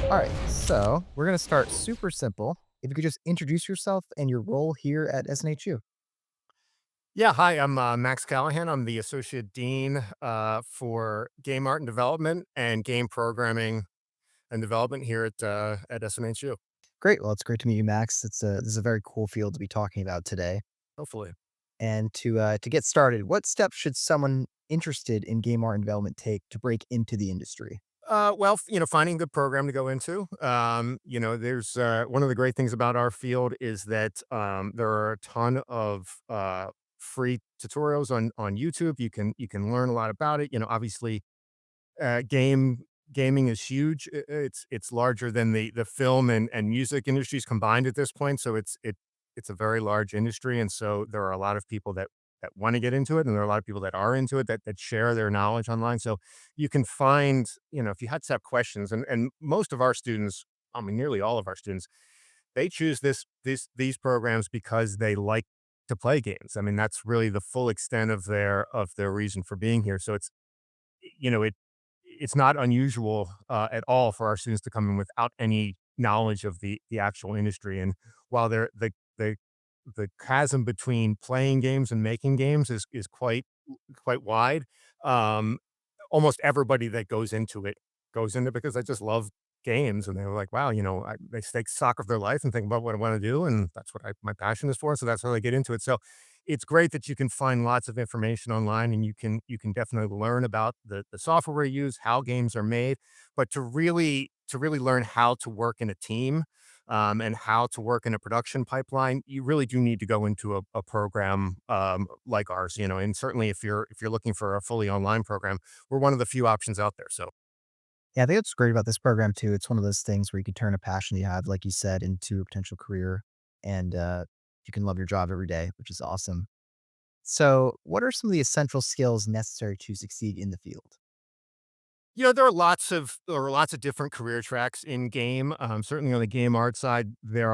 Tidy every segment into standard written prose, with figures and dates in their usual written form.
All right, so we're going to start super simple. If you could just introduce yourself and your role here at SNHU. Yeah, hi, I'm Max Callahan. I'm the Associate Dean for Game Art and Development and Game Programming and Development here at SNHU. Great. Well, it's great to meet you, Max. This is a very cool field to be talking about today. Hopefully. And to get started, what steps should someone interested in game art and development take to break into the industry? Finding a good program to go into. There's one of the great things about our field is that there are a ton of free tutorials on YouTube. You can learn a lot about it. Obviously, gaming is huge. It's larger than the film and music industries combined at this point, so it's a very large industry, and so there are a lot of people that wanna get into it, and there are a lot of people that are into it that share their knowledge online, so you can find, if you had to have questions, and most of our students, I mean, nearly all of our students, they choose these programs because they like to play games. I mean, that's really the full extent of their reason for being here, so you know, it it's not unusual, at all for our students to come in without any knowledge of the actual industry, and while the chasm between playing games and making games is quite wide, um, almost everybody that goes into it because they just love games, and they were like, "Wow," they take stock of their life and think about what I wanna do, and that's what my passion is for, so that's how they get into it, so it's great that you can find lots of information online, and you can definitely learn about the software we use, how games are made, but to really learn how to work in a team, and how to work in a production pipeline, you really do need to go into a program, like ours, and certainly if you're looking for a fully online program, we're one of the few options out there, so Yeah, I think it's great about this program too. It's one of those things where you can turn a passion you have, like you said, into a potential career, and you can love your job every day, which is awesome. So, what are some of the essential skills necessary to succeed in the field? there are lots of different career tracks in game. Certainly on the game art side, eh,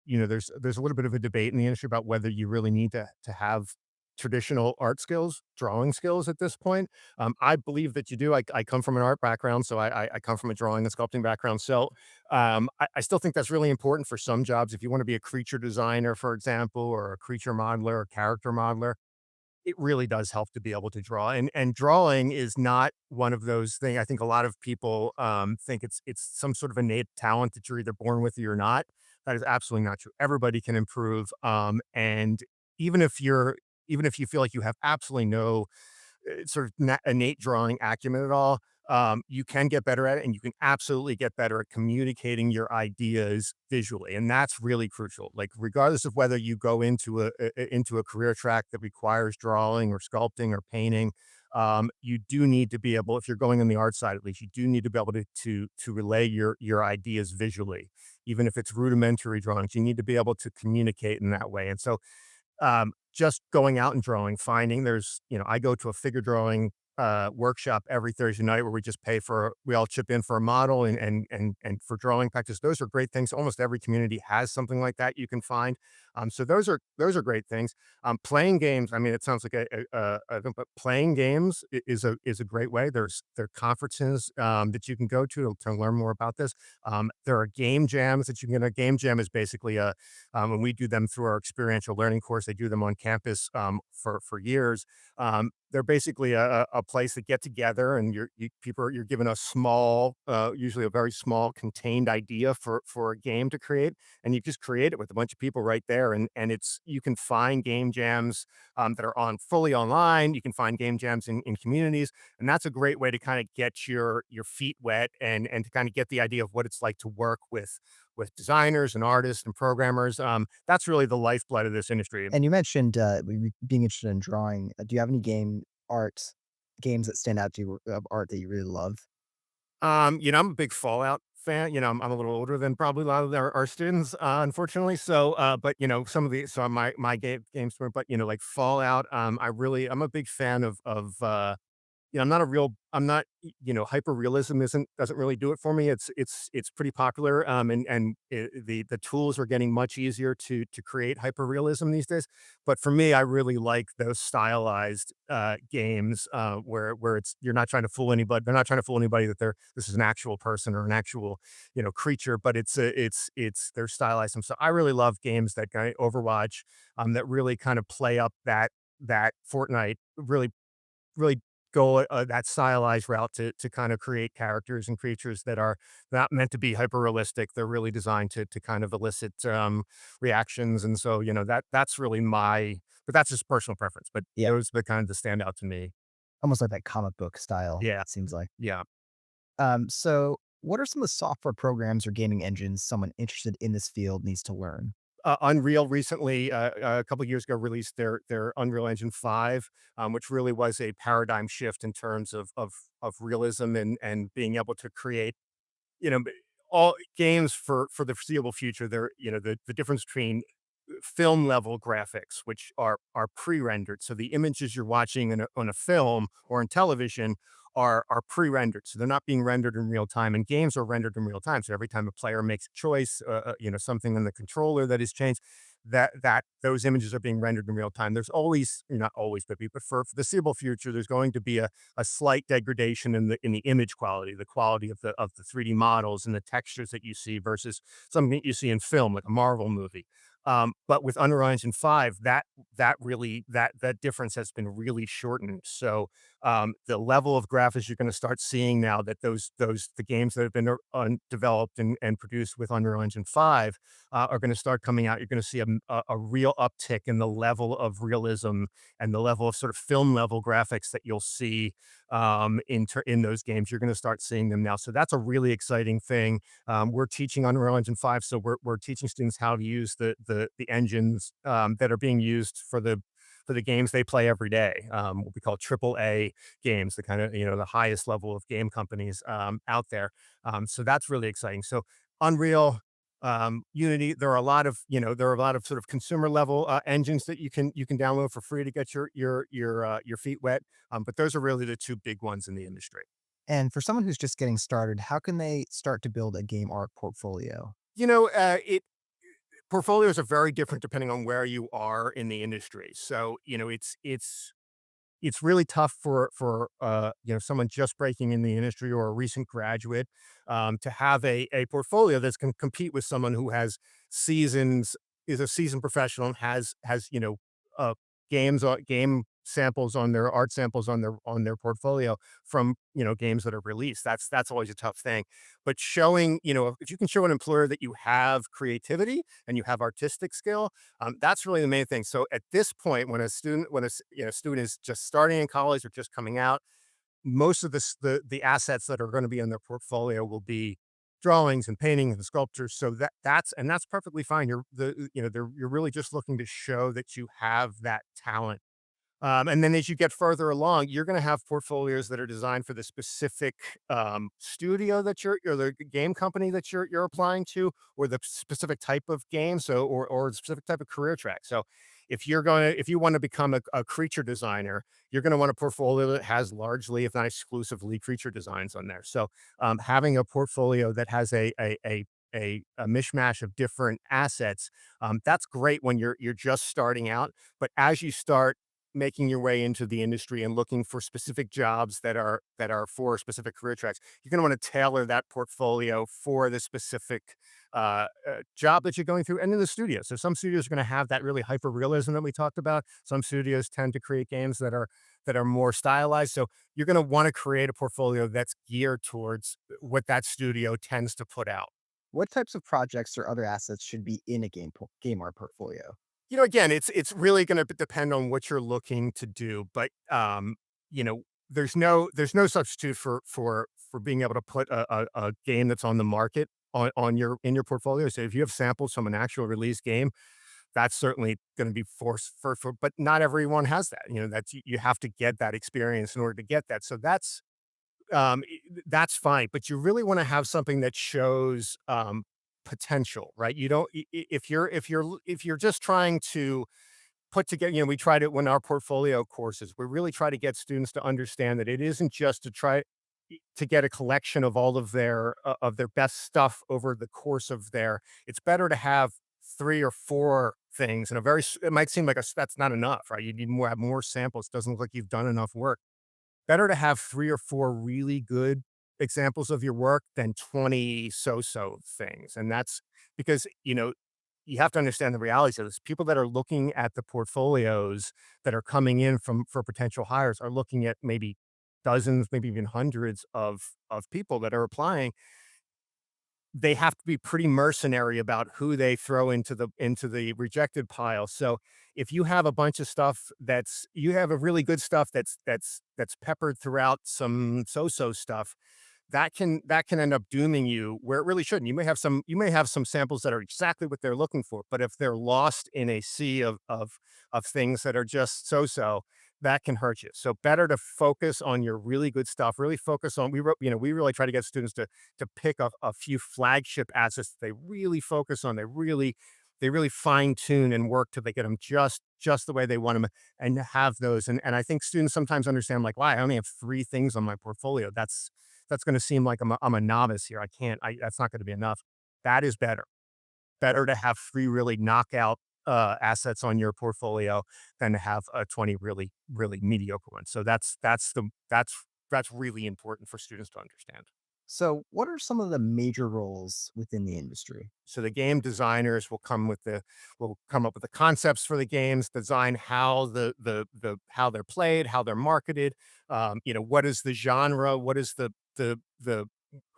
there's a little bit of a debate in the industry about whether you really need to have traditional art skills, drawing skills at this point. I believe that you do. I come from an art background, so I come from a drawing and sculpting background. So I still think that's really important for some jobs. If you want to be a creature designer, for example, or a creature modeler or character modeler, it really does help to be able to draw, and drawing is not one of those things. I think a lot of people, think it's some sort of innate talent that you're either born with or you're not. That is absolutely not true. Everybody can improve, and even if you're even if you feel like you have absolutely no sort of innate drawing acumen at all, you can get better at it, and you can absolutely get better at communicating your ideas visually, and that's really crucial. Like, regardless of whether you go into a career track that requires drawing or sculpting or painting, you do need to be able, if you're going on the art side at least, you do need to be able to relay your ideas visually, even if it's rudimentary drawings. You need to be able to communicate in that way, and so just going out and drawing, finding I go to a figure drawing workshop every Thursday night where we all chip in for a model and for drawing practice. Those are great things. Almost every community has something like that you can find. So those are great things. Playing games. I mean, it sounds like but playing games is a great way. There are conferences that you can go to learn more about this. There are game jams that you can. A game jam is basically and we do them through our experiential learning course. They do them on campus for years. They're basically a place that get together, and you're given a small, usually a very small contained idea for a game to create, and you just create it with a bunch of people right there. And you can find game jams that are on fully online. You can find game jams in communities, and that's a great way to kind of get your feet wet and to kind of get the idea of what it's like to work with designers and artists and programmers. That's really the lifeblood of this industry. And you mentioned being interested in drawing. Do you have any games that stand out to you of art that you really love? I'm a big Fallout fan. I'm a little older than probably a lot of our students, unfortunately. So, but some of the so my games were, but like Fallout. I'm a big fan of I'm not a real I'm not hyper realism doesn't really do it for me. It's pretty popular, and the tools are getting much easier to create hyper realism these days. But for me, I really like those stylized games where it's you're not trying to fool anybody. They're not trying to fool anybody that this is an actual person or an actual creature, but it's they're stylized. So I really love games that kind of Overwatch that really kind of play up that Fortnite really go that stylized route to kind of create characters and creatures that are not meant to be hyper realistic. They're really designed to kind of elicit reactions, and so that's really my. But that's just personal preference. But Yeah, those are the kind of the stand out to me. almost like that comic book style, Yeah, it seems like. yeah. So what are some of the software programs or gaming engines someone interested in this field needs to learn? Unreal recently, a couple of years ago, released their Unreal Engine 5, which really was a paradigm shift in terms of realism and being able to create b all games for the foreseeable future. The difference between film level graphics, which are pre-rendered. So the images you're watching on a film or in television are pre-rendered. So they're not being rendered in real time. And games are rendered in real time. So every time a player makes a choice, something in the controller that is changed, that those images are being rendered in real time. There's always, not always, but for the foreseeable future, there's going to be a slight degradation in the image quality, the quality of the 3D models and the textures that you see versus something that you see in film, like a Marvel movie. But with Unreal Engine 5, that difference has been really shortened. So the level of graphics you're going to start seeing now that the games that have been developed and produced with Unreal Engine 5 are going to start coming out. You're going to see a real uptick in the level of realism and the level of sort of film level graphics that you'll see in those games. You're going to start seeing them now. So that's a really exciting thing. We're teaching Unreal Engine 5, so we're teaching students how to use the engines that are being used for the games they play every day. What we call triple A games, the kind of the highest level of game companies out there. So that's really exciting. So Unreal. Unity. There are a lot of sort of consumer level engines that you can download for free to get your feet wet. But those are really the two big ones in the industry. And for someone who's just getting started, how can they start to build a game art portfolio? It portfolios are very different depending on where you are in the industry. So, it's really tough for someone just breaking in the industry or a recent graduate to have a portfolio that's can compete with someone who has seasons is a seasoned professional and has uh, game samples on their art samples on their portfolio from games that are released. That's always a tough thing. But showing if you can show an employer that you have creativity and you have artistic skill, that's really the main thing. So at this point, when a student is just starting in college or just coming out, most of the assets that are going to be in their portfolio will be drawings and paintings and sculptures. So that's perfectly fine. You're really just looking to show that you have that talent, and then as you get further along, you're going to have portfolios that are designed for the specific studio that or the game company that you're applying to, or the specific type of game. So, or the specific type of career track. So, if you want to become a creature designer, you're going to want a portfolio that has largely, if not exclusively, creature designs on there. So, having a portfolio that has a mishmash of different assets, that's great when you're just starting out. But as you start making your way into the industry and looking for specific jobs that are for specific career tracks, you're going to want to tailor that portfolio for the specific job that you're going through and in the studio. So some studios are going to have that really hyper realism that we talked about. Some studios tend to create games that are more stylized. So you're going to want to create a portfolio that's geared towards what that studio tends to put out. What types of projects or other assets should be in a game art portfolio? Again, it's really gonna depend on what you're looking to do, but, there's no substitute for being able to put a game that's on the market on your in your portfolio. So if you have samples from an actual release game, that's certainly gonna be forced for but not everyone has that, that's you have to get that experience in order to get that. So that's fine, but you really wanna have something that shows, potential, right? You don't I if you're just trying to put together, we try to, when our portfolio courses, we really try to get students to understand that it isn't just to try to get a collection of all of their best stuff over the course of their. It's better to have 3 or 4 things, and it might seem like that's not enough, right? You need more, have more samples. It doesn't look like you've done enough work. Better to have 3 or 4 really good examples of your work than 20 so-so things, and that's because, you have to understand the realities of this. People that are looking at the portfolios that are coming in for potential hires are looking at maybe dozens, maybe even hundreds of people that are applying. They have to be pretty mercenary about who they throw into the rejected pile. So if you have a bunch of stuff you have a really good stuff that's peppered throughout some so-so stuff, that can end up dooming you where it really shouldn't. You may have some samples that are exactly what they're looking for, but if they're lost in a sea of things that are just so-so, that can hurt you. So better to focus on your really good stuff. Really focus on we really try to get students to pick a few flagship assets that they really focus on. They really fine tune and work till they get them just the way they want them, and have those. And I think students sometimes understand, like, why I only have 3 things on my portfolio. That's going to seem like I'm a novice here. I can't. That's not going to be enough. That is better. Better to have 3 really knockout assets on your portfolio than to have 20 really really mediocre ones. So that's really important for students to understand. So, what are some of the major roles within the industry? So the game designers will come up with the concepts for the games, design how how they're played, how they're marketed. What is the genre? What is the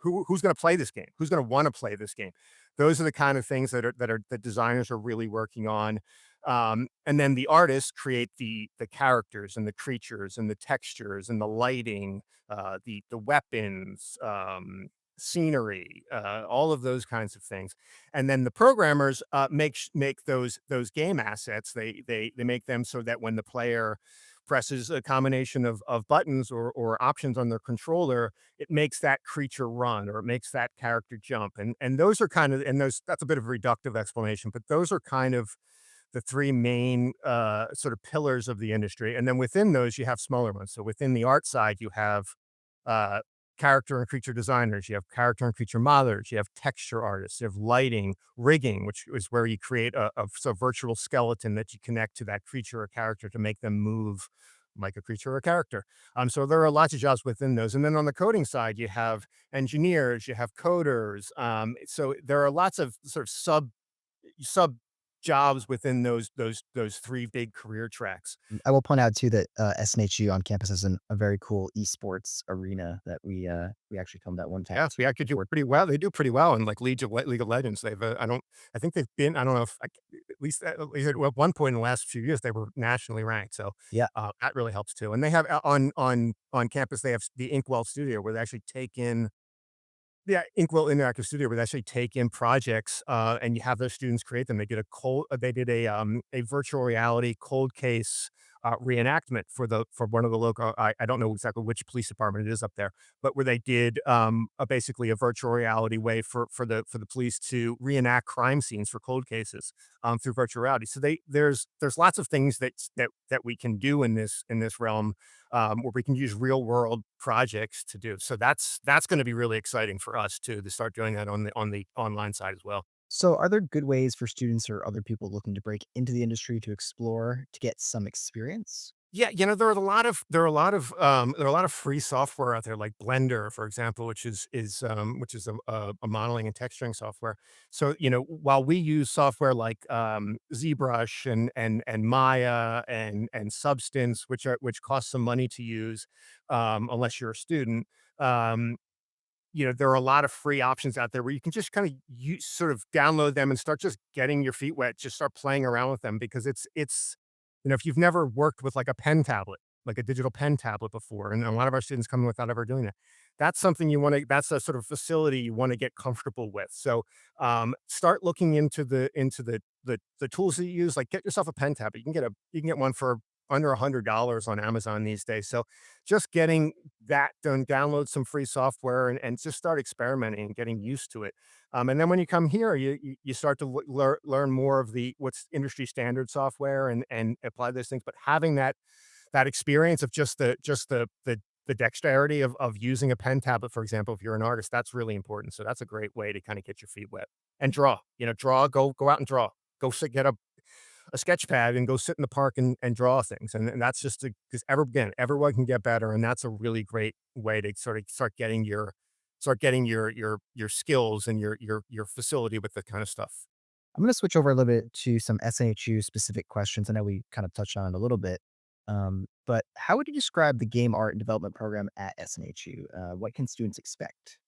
who's going to play this game? Who's going to want to play this game? Those are the kind of things that the designers are really working on. And then the artists create the characters and the creatures and the textures and the lighting, the weapons, scenery, all of those kinds of things. And then the programmers make those game assets. They make them so that when the player presses a combination of buttons or options on their controller, it makes that creature run or it makes that character jump. And those are kind of and those that's a bit of a reductive explanation, but those are kind of the 3 main sort of pillars of the industry. And then within those, you have smaller ones. So within the art side, you have uh, character and creature designers, you have character and creature modelers, you have texture artists, you have lighting, rigging, which is where you create a virtual skeleton that you connect to that creature or character to make them move like a creature or a character. So there are lots of jobs within those. And then on the coding side, you have engineers, you have coders. So there are lots of sort of sub jobs within those 3 big career tracks. I will point out too that SNHU on campus has a very cool esports arena that we actually filmed at one time. Yeah, so we actually do pretty well. They do pretty well in, like, League of Legends. I think they've been, I don't know if at least at one point in the last few years, they were nationally ranked, so, Yeah, that really helps too. And they have, on campus, they have the Inkwell Studio where they actually take in yeah, Inkwell Interactive Studio would actually take in projects, and you have those students create them. They did a virtual reality cold case, reenactment for one of the local. I don't know exactly which police department it is up there, but where they did, basically a virtual reality way for the police to reenact crime scenes for cold cases, through virtual reality. So there's lots of things that we can do in this realm, where we can use real world projects to do. So that's going to be really exciting for us too, to start doing that on the online side as well. so, are there good ways for students or other people looking to break into the industry to explore to get some experience? Yeah, there are a lot of free software out there, like Blender, for example, which is a modeling and texturing software. So, while we use software like ZBrush and Maya and Substance, which cost some money to use, unless you're a student. Um, there are a lot of free options out there where you can just kind of sort of download them and start just getting your feet wet, just start playing around with them because if you've never worked with like a pen tablet, like a digital pen tablet before, and a lot of our students come in without ever doing that. That's a sort of facility you want to get comfortable with. So start looking into the tools that you use, like get yourself a pen tablet. You can get one for under $100 on Amazon these days. So just getting that done, download some free software and just start experimenting and getting used to it. And then when you come here, you start to learn more of the what's industry standard software and apply those things. But having that experience of just the dexterity of using a pen tablet, for example, if you're an artist, that's really important. So that's a great way to kind of get your feet wet and draw. Draw. Go out and draw. Go sit, get a sketch pad and go sit in the park and draw things. And that's just because again, everyone can get better, and that's a really great way to sort of start getting your skills and your facility with the kind of stuff. I'm going to switch over a little bit to some SNHU specific questions. I know we kind of touched on it a little bit, but how would you describe the game art and development program at SNHU? What can students expect?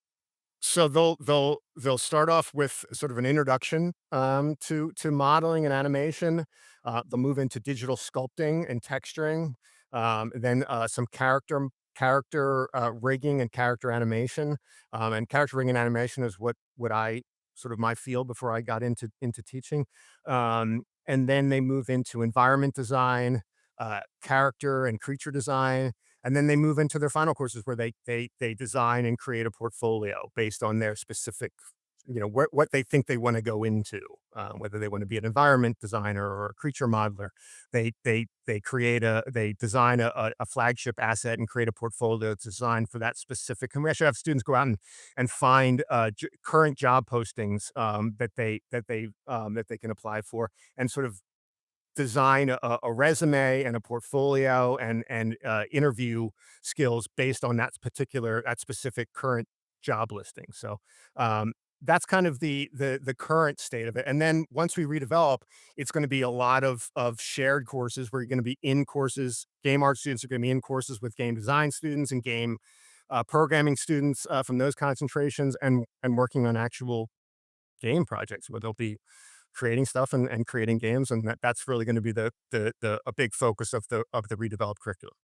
So they'll start off with sort of an introduction to modeling and animation. They'll move into digital sculpting and texturing, then some character rigging and character animation. And character rigging and animation is what I sort of my field before I got into teaching. And then they move into environment design, character and creature design, and then they move into their final courses where they design and create a portfolio based on their specific, what they think they want to go into, whether they want to be an environment designer or a creature modeler. They design a flagship asset and create a portfolio that's designed for that specific. And we actually have students go out and find current job postings that they can apply for and sort of design a resume and a portfolio and interview skills based on that specific current job listing. So that's kind of the current state of it. And then once we redevelop, it's going to be a lot of shared courses where you're going to be in courses. Game art students are going to be in courses with game design students and game programming students from those concentrations and working on actual game projects where they'll be creating stuff and creating games, and that's really gonna be the a big focus of the redeveloped curriculum.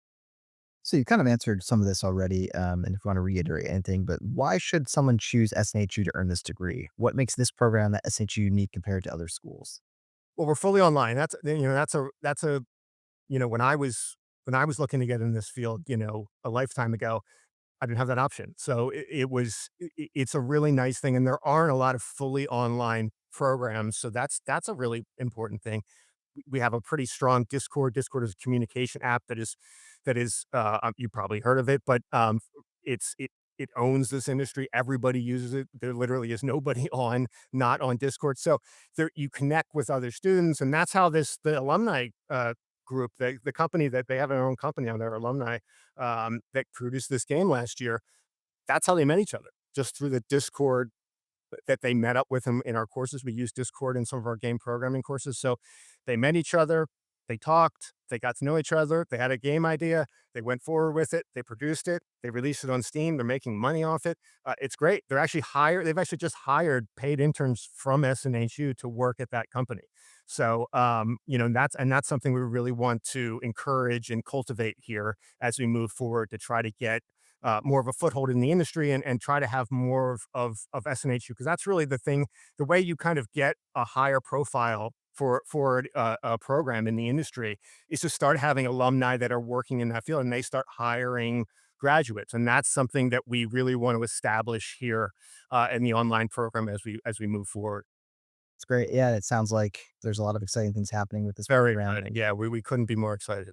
So you kind of answered some of this already, and if you want to reiterate anything, but why should someone choose SNHU to earn this degree? What makes this program at SNHU unique compared to other schools? Well, we're fully online. When I was looking to get in this field, a lifetime ago, I didn't have that option. So it's a really nice thing, and there aren't a lot of fully online programs, so that's a really important thing. We have a pretty strong Discord. Discord is a communication app you probably heard of it, but it owns this industry. Everybody uses it. There literally is nobody on not on Discord. So there you connect with other students, and that's how the alumni group, the company that they have their own company on their alumni that produced this game last year. That's how they met each other, just through the Discord that they met up with him in our courses. We use Discord in some of our game programming courses. So they met each other, they talked, they got to know each other, they had a game idea, they went forward with it, they produced it, they released it on Steam, they're making money off it. It's great. They've actually just hired paid interns from SNHU to work at that company. So, that's something we really want to encourage and cultivate here as we move forward to try to get more of a foothold in the industry and try to have more of SNHU because that's really the thing. The way you kind of get a higher profile for a program in the industry is to start having alumni that are working in that field and they start hiring graduates, and that's something that we really want to establish here in the online program as we move forward. It's great. Yeah, it sounds like there's a lot of exciting things happening with this Very program. exciting. Yeah, we couldn't be more excited.